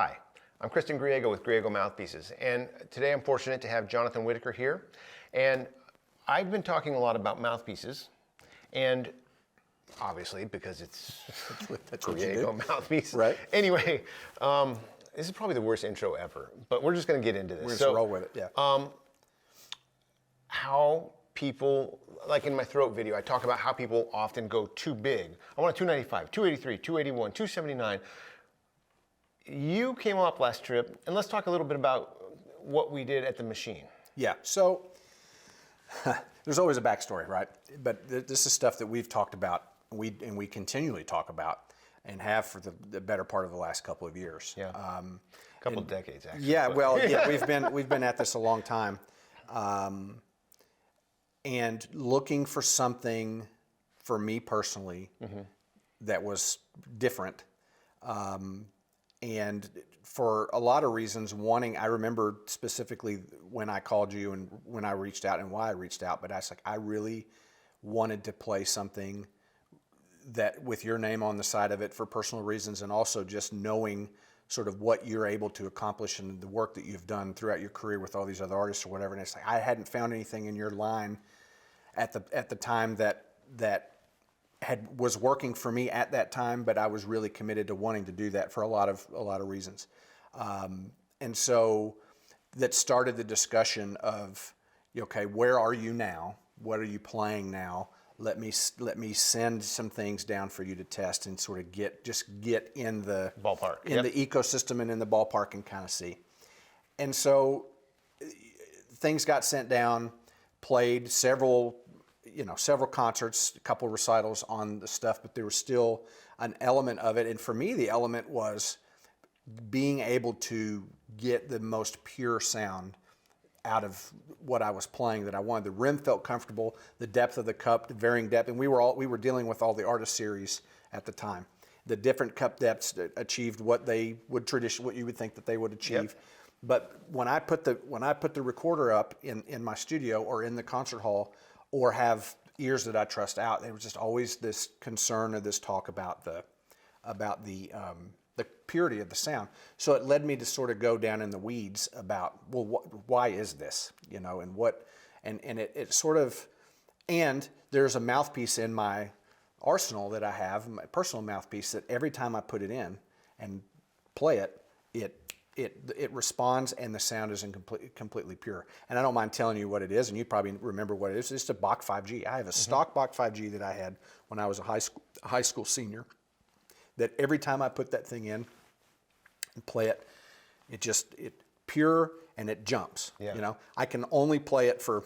Hi, I'm Griego with Griego Mouthpieces, and today I'm fortunate to have Jon Whitaker here. And I've been talking a lot about mouthpieces, and obviously because it's That's Griego Mouthpiece. Right. Anyway, this is probably the worst intro ever, but we're just going to get into this. We're going to roll with it, yeah. How people, like in my throat video, I talk about how people often go too big. I want a 295, 283, 281, 279. You came up last trip, and let's talk a little bit about what we did at the machine. Yeah, so there's always a backstory, right? But this is stuff that we've talked about, and we continually talk about, and have for the better part of the last couple of years. Yeah, a couple of decades, actually. Yeah, well, yeah, we've been at this a long time, and looking for something for me personally that was different. And for a lot of reasons, I remember specifically when I called you and when I reached out and why I reached out, but I was like, I really wanted to play something that with your name on the side of it for personal reasons, and also just knowing sort of what you're able to accomplish and the work that you've done throughout your career with all these other artists or whatever. And it's like, I hadn't found anything in your line at the time that was working for me at that time, but I was really committed to wanting to do that for a lot of reasons. And so that started the discussion of, okay, where are you now? What are you playing now? Let me send some things down for you to test and sort of get in the ballpark, the ecosystem and in the ballpark and kind of see. And so things got sent down, played several concerts, a couple recitals on the stuff, but there was still an element of it. And for me, the element was being able to get the most pure sound out of what I was playing that I wanted. The rim felt comfortable, the depth of the cup, the varying depth, and we were dealing with all the artist series at the time. The different cup depths achieved what they would what you would think that they would achieve. Yep. But when I put the recorder up in my studio or in the concert hall, or have ears that I trust out, there was just always this concern or this talk about the purity of the sound. So it led me to sort of go down in the weeds about, well, why is this, and what, and it sort of, and there's a mouthpiece in my arsenal that I have, my personal mouthpiece, that every time I put it in and play it, it responds and the sound is completely pure. And I don't mind telling you what it is, and you probably remember what it is. It's a Bach 5G. I have a stock Bach 5G that I had when I was a high school senior, that every time I put that thing in and play it, it pure and it jumps. Yeah. I can only play it for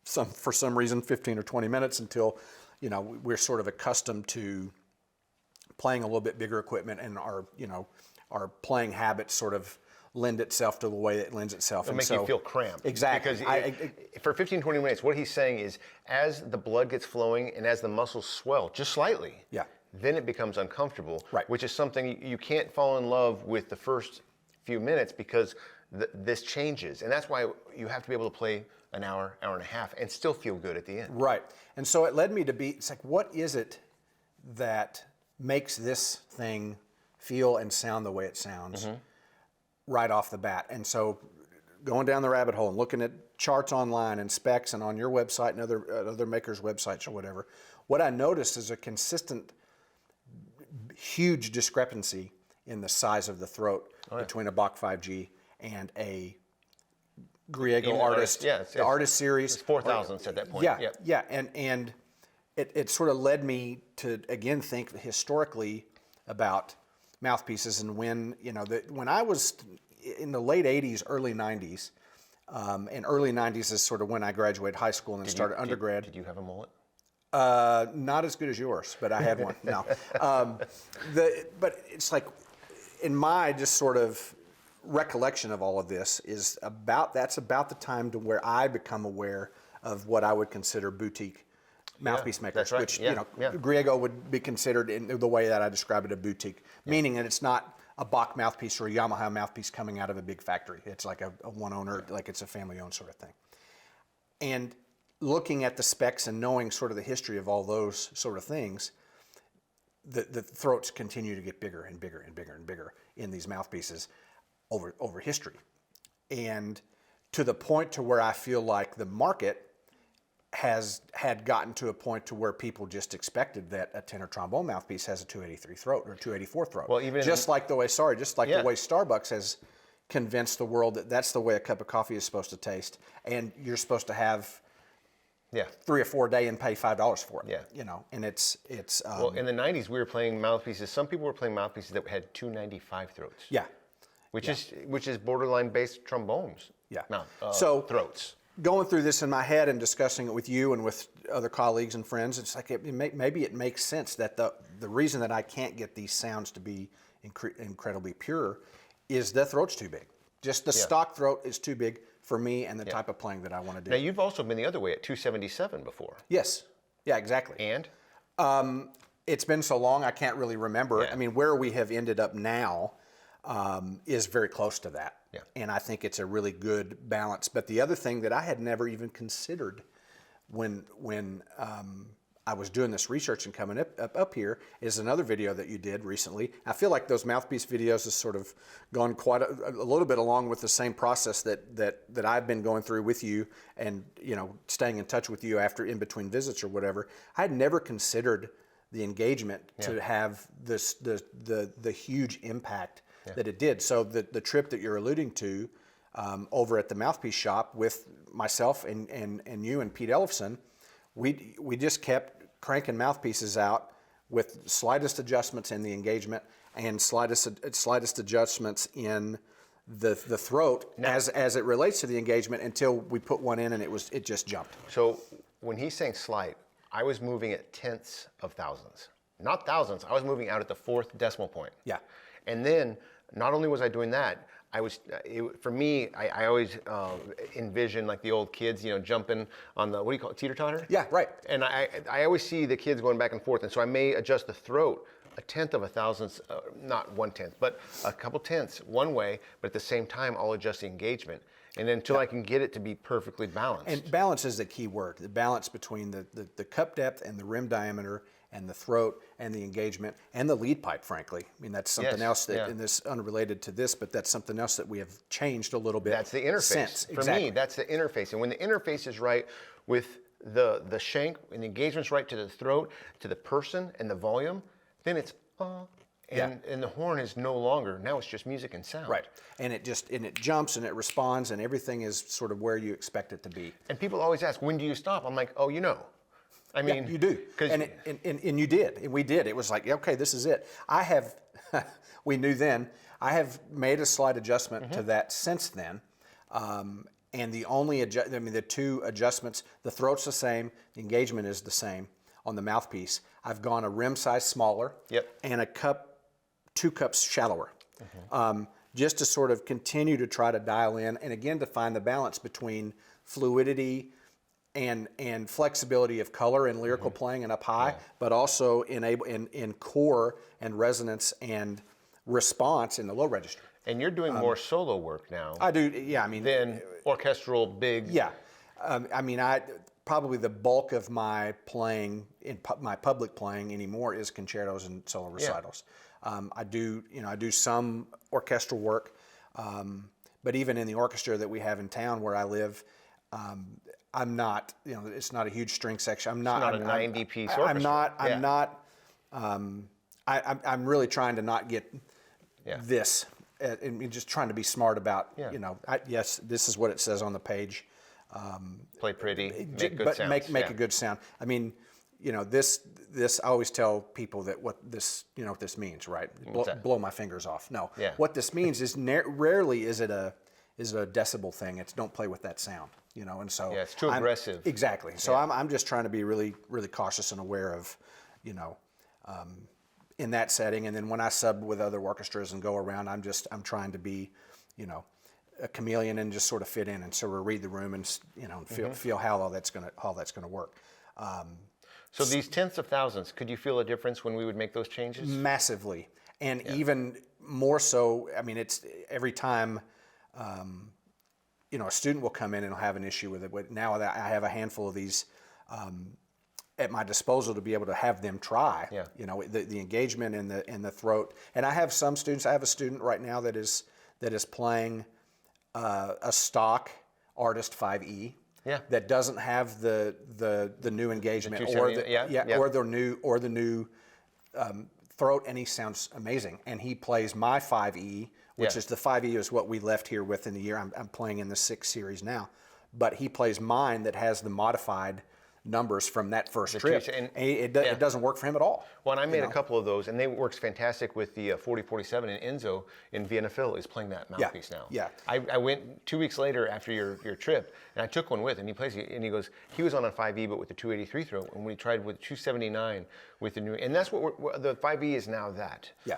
some reason 15 or 20 minutes until we're sort of accustomed to playing a little bit bigger equipment, and our playing habits sort of lend itself to the way it lends itself. It'll make you feel cramped. Exactly. Because for 15, 20 minutes, what he's saying is, as the blood gets flowing and as the muscles swell just slightly, yeah, then it becomes uncomfortable, right, which is something you can't fall in love with the first few minutes, because this changes. And that's why you have to be able to play an hour, hour and a half, and still feel good at the end. Right. And so it led me to it's like, what is it that makes this thing feel and sound the way it sounds right off the bat? And so going down the rabbit hole and looking at charts online and specs and on your website and other makers' websites or whatever, what I noticed is a consistent, huge discrepancy in the size of the throat between a Bach 5G and a Griego artist. Yeah, the artist series. It's 4,000 at that point. Yeah, yeah. And it sort of led me to, again, think historically about mouthpieces, and when I was in the late 80s, early 90s, and early 90s is sort of when I graduated high school and started undergrad. Did you have a mullet? Not as good as yours, but I had one. No, but it's like, in my just sort of recollection of all of this is that's about the time to where I become aware of what I would consider boutique mouthpiece makers, that's right. which Yeah. Griego would be considered in the way that I describe it, a boutique, meaning that it's not a Bach mouthpiece or a Yamaha mouthpiece coming out of a big factory. It's like a one owner, like it's a family owned sort of thing. And looking at the specs and knowing sort of the history of all those sort of things, the throats continue to get bigger and bigger and bigger and bigger in these mouthpieces over history, and to the point to where I feel like the market had gotten to a point to where people just expected that a tenor trombone mouthpiece has a 283 throat or 284 throat. Well, even like the way Starbucks has convinced the world that that's the way a cup of coffee is supposed to taste, and you're supposed to have 3 or 4 a day and pay $5 for it. Yeah. You know, and it's well, in the 90s, we were playing mouthpieces. Some people were playing mouthpieces that had 295 throats. Yeah. Which is borderline bass trombones. Yeah. Throats. Going through this in my head and discussing it with you and with other colleagues and friends, it's like maybe it makes sense that the reason that I can't get these sounds to be incredibly pure is the throat's too big. Just the stock throat is too big for me and the type of playing that I want to do. Now, you've also been the other way at 277 before. Yes. Yeah, exactly. And? It's been so long, I can't really remember. Yeah. I mean, where we have ended up now is very close to that. Yeah. And I think it's a really good balance. But the other thing that I had never even considered when I was doing this research and coming up here is another video that you did recently. I feel like those mouthpiece videos has sort of gone quite a little bit along with the same process that I've been going through with you, and staying in touch with you after in between visits or whatever. I had never considered the engagement to have the huge impact that it did. So the trip that you're alluding to over at the Mouthpiece shop with myself and you and Pete Ellefson, we just kept cranking mouthpieces out with slightest adjustments in the engagement and slightest adjustments in the throat as it relates to the engagement until we put one in and it just jumped. So when he's saying slight, I was moving at tenths of thousands, not thousands. I was moving out at the 4th decimal point. Yeah. And then not only was I doing that, for me, I always envision like the old kids, jumping on the, what do you call it, teeter-totter? Yeah, right. And I always see the kids going back and forth, and so I may adjust the throat a tenth of a thousandth, not 1/10, but a couple tenths one way, but at the same time, I'll adjust the engagement. And then until I can get it to be perfectly balanced. And balance is the key word. The balance between the cup depth and the rim diameter and the throat and the engagement and the lead pipe, frankly. I mean, that's something else that, in this unrelated to this, but that's something else that we have changed a little bit. That's the interface. For me, that's the interface. And when the interface is right with the shank and the engagement's right to the throat, to the person and the volume, then it's and the horn is no longer, now it's just music and sound. Right. And it jumps and it responds and everything is sort of where you expect it to be. And people always ask, when do you stop? I'm like, oh, I mean, you do. And you did. And we did. It was like, okay, this is it. We knew then, I have made a slight adjustment to that since then. And the two adjustments, the throat's the same, the engagement is the same on the mouthpiece. I've gone a rim size smaller and 2 cups shallower, just to sort of continue to try to dial in and again to find the balance between fluidity and flexibility of color and lyrical playing and up high, but also in core and resonance and response in the low register. And you're doing more solo work now. I do, yeah. I mean, than orchestral big. Yeah, probably the bulk of my playing my public playing anymore is concertos and solo recitals. I do some orchestral work, but even in the orchestra that we have in town where I live, I'm not. It's not a huge string section. I'm not a 90-piece orchestra. I'm really trying to not get this, and just trying to be smart about. Yes, this is what it says on the page. Play pretty, make good sounds. Make a good sound. I mean, this. I always tell people that what this means, right? Blow my fingers off. No. Yeah. What this means is rarely is it a decibel thing. It's don't play with that sound. And so it's too aggressive. Exactly. So I'm just trying to be really, really cautious and aware of, in that setting. And then when I sub with other orchestras and go around, I'm trying to be, a chameleon and just sort of fit in and sort of read the room and feel how all that's gonna work. So these tenths of thousands, could you feel a difference when we would make those changes? Massively, and even more so. I mean, it's every time. A student will come in and will have an issue with it. But now that I have a handful of these at my disposal to be able to have them try. Yeah. You know, the engagement in the throat. And I have some students. I have a student right now that is playing a stock Artist 5E. Yeah. That doesn't have the new engagement or the new throat, and he sounds amazing. And he plays my 5E, which is the 5E is what we left here with in the year. I'm playing in the 6 series now, but he plays mine that has the modified numbers from that first trip. And it doesn't work for him at all. Well, and I made a couple of those, and they works fantastic with the 4047, and Enzo in Vienna Phil is playing that mouthpiece now. Yeah. I went 2 weeks later after your trip, and I took one with, and he plays it, and he goes, he was on a 5E, but with the 283 throat, and we tried with 279 with the new, and that's what the 5E is now that. Yeah.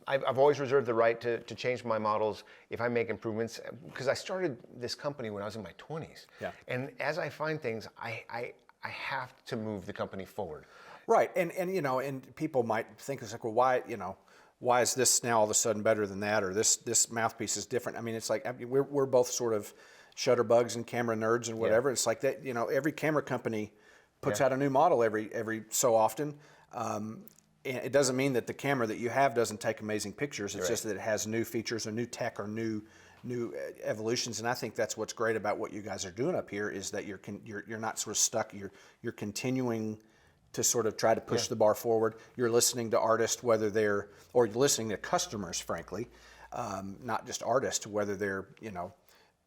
I've always reserved the right to change my models if I make improvements, because I started this company when I was in my 20s. Yeah. And as I find things, I have to move the company forward. Right, and you know, and people might think it's like, well, why is this now all of a sudden better than that, or this mouthpiece is different? I mean, it's like we're both sort of shutterbugs and camera nerds and whatever. It's like that, you know, every camera company puts out a new model every so often. And it doesn't mean that the camera that you have doesn't take amazing pictures. It's just that it has new features or new tech or new evolutions. And I think that's what's great about what you guys are doing up here is that you're not sort of stuck. You're continuing to sort of try to push the bar forward. You're listening to artists, or you're listening to customers, frankly, not just artists, whether they're, you know,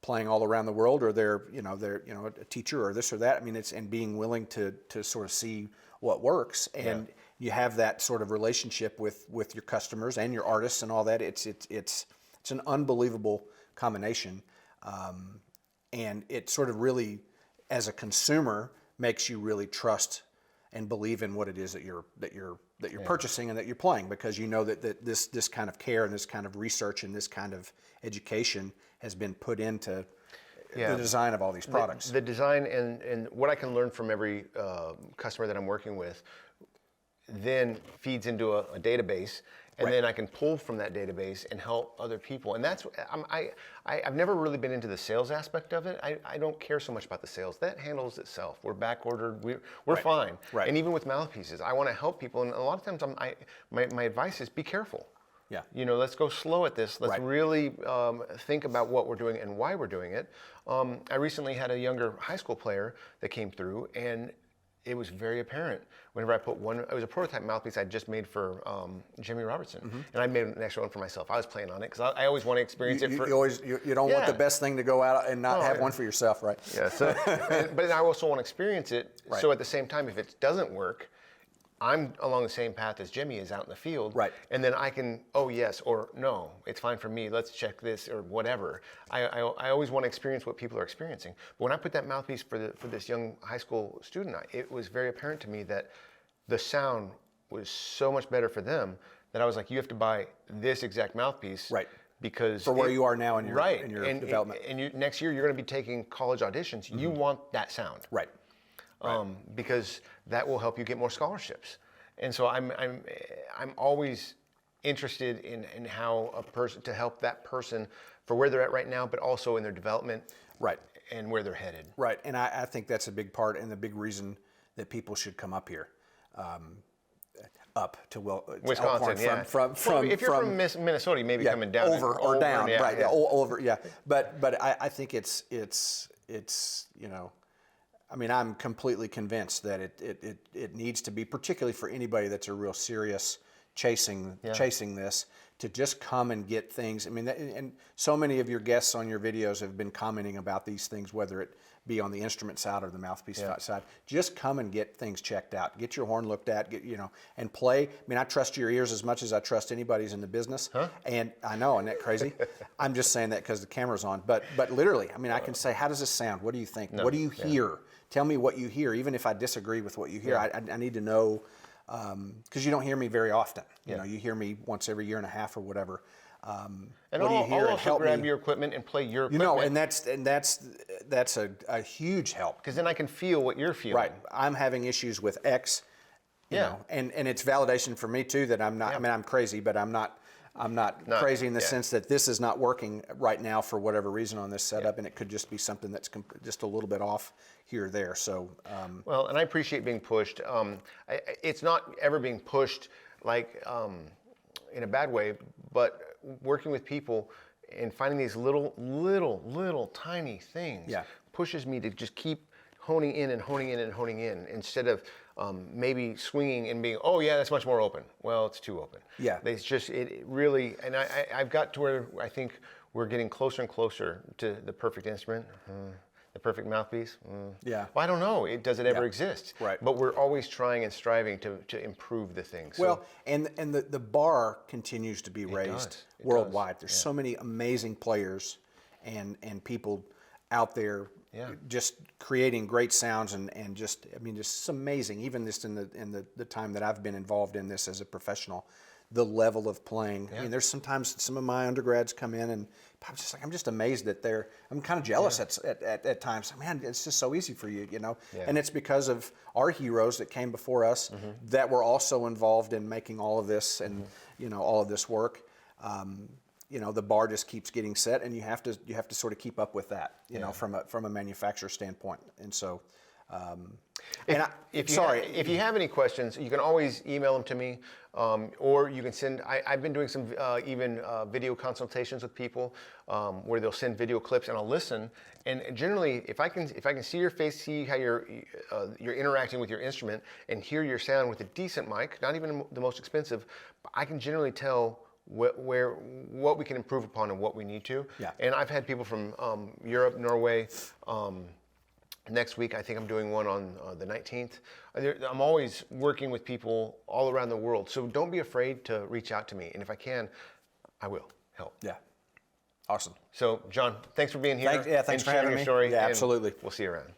playing all around the world or they're a teacher or this or that. I mean, and being willing to sort of see what works, and you have that sort of relationship with your customers and your artists and all that. It's an unbelievable combination, and it sort of really, as a consumer, makes you really trust and believe in what it is that you're purchasing and that you're playing, because you know that this kind of care and this kind of research and this kind of education has been put into the design of all these products. The design and what I can learn from every customer that I'm working with then feeds into a database, and then I can pull from that database and help other people. And that's I've never really been into the sales aspect of it. I don't care so much about the sales. That handles itself. We're back ordered. We're fine. Right. And even with mouthpieces, I want to help people. And a lot of times, my advice is be careful. Yeah. You know, let's go slow at this. Let's really think about what we're doing and why we're doing it. I recently had a younger high school player that came through, and it was very apparent whenever I put one. It was a prototype mouthpiece I just made for Jimmy Robertson, and I made an extra one for myself. I was playing on it because I always want to experience it. You don't want the best thing to go out and not have one for yourself, right? Yeah. So, but I also want to experience it. Right. So at the same time, if it doesn't work, I'm along the same path as Jimmy is out in the field. Right. And then I can, oh yes, or no, it's fine for me, let's check this, or whatever. I always want to experience what people are experiencing. But when I put that mouthpiece for this young high school student, it was very apparent to me that the sound was so much better for them that I was like, you have to buy this exact mouthpiece. Right. Because for where you are now in your development. And next year you're going to be taking college auditions. You want that sound. Right. Because that will help you get more scholarships. And so I'm always interested in how a person, to help that person for where they're at right now, but also in their development, right, and where they're headed. Right, and I think that's a big part and the big reason that people should come up here. Up to Wisconsin, yeah. If you're from Minnesota, you may be coming down over or down, right? Yeah, over, yeah. But I think it's you know. I mean, I'm completely convinced that it needs to be, particularly for anybody that's a real serious chasing this, to just come and get things. I mean, and so many of your guests on your videos have been commenting about these things, whether it be on the instrument side or the mouthpiece side. Just come and get things checked out. Get your horn looked at. And play. I mean, I trust your ears as much as I trust anybody's in the business. Huh? And I know, isn't that crazy? I'm just saying that because the camera's on. But literally, I mean, I can say, how does this sound? What do you think? What do you hear? Tell me what you hear, even if I disagree with what you hear. I need to know, because you don't hear me very often. You know, you hear me once every year and a half or whatever. And what do you hear? I'll also grab your equipment and play your equipment. You know, and that's a huge help. Because then I can feel what you're feeling. Right. I'm having issues with X. You know, and it's validation for me too that I'm not. I mean, I'm crazy, but I'm not. I'm not crazy in the sense that this is not working right now for whatever reason on this setup, and it could just be something that's just a little bit off here or there. So, well, and I appreciate being pushed. It's not ever being pushed like in a bad way, but working with people and finding these little tiny things pushes me to just keep honing in and honing in and honing in instead of maybe swinging and being, oh yeah, that's much more open. Well, it's too open. Yeah. It's just, it really, and I've got to where I think we're getting closer and closer to the perfect instrument, the perfect mouthpiece. Yeah. Well, I don't know. Does it ever exist? Right. But we're always trying and striving to improve the thing. So, well, and the bar continues to be raised worldwide. There's so many amazing players and people out there just creating great sounds and just, I mean, just amazing. Even just in the time that I've been involved in this as a professional, the level of playing. I mean, there's sometimes some of my undergrads come in and I'm just amazed that I'm kind of jealous at times. Man, it's just so easy for you, you know? And it's because of our heroes that came before us that were also involved in making all of this and, you know, all of this work. You know, the bar just keeps getting set, and you have to sort of keep up with that, you know, from a manufacturer standpoint. And so, if you have any questions, you can always email them to me, or you can send. I've been doing some even video consultations with people where they'll send video clips, and I'll listen. And generally, if I can see your face, see how you're interacting with your instrument, and hear your sound with a decent mic, not even the most expensive, but I can generally tell what we can improve upon and what we need to. Yeah. And I've had people from Europe, Norway. Next week, I think I'm doing one on the 19th. I'm always working with people all around the world. So don't be afraid to reach out to me. And if I can, I will help. Yeah. Awesome. So, John, thanks for being here. Thanks for having your me. story. Yeah, absolutely. We'll see you around.